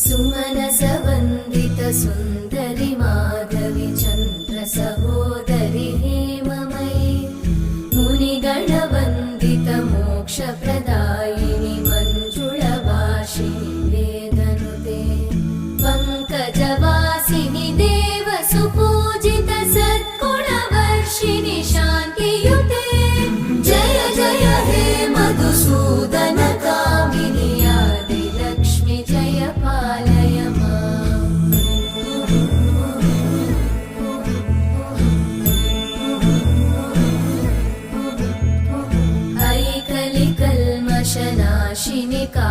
सुमनसवन्दित सुन्दरि माधवि चन्द्र सहोदरि हेममयि मुनिगणवन्दित मोक्षप्रदायिनि मञ्जुळभाषिणि वेदनुते पङ्कजवासिनि देवसुपूजित सद्गुणवर्षिणि शान्तियुते जय जय हे मधुसूदन कामिनि आदिलक्ष्मि जय पालय माम्। ऐकलिकल्मषनाशिनि का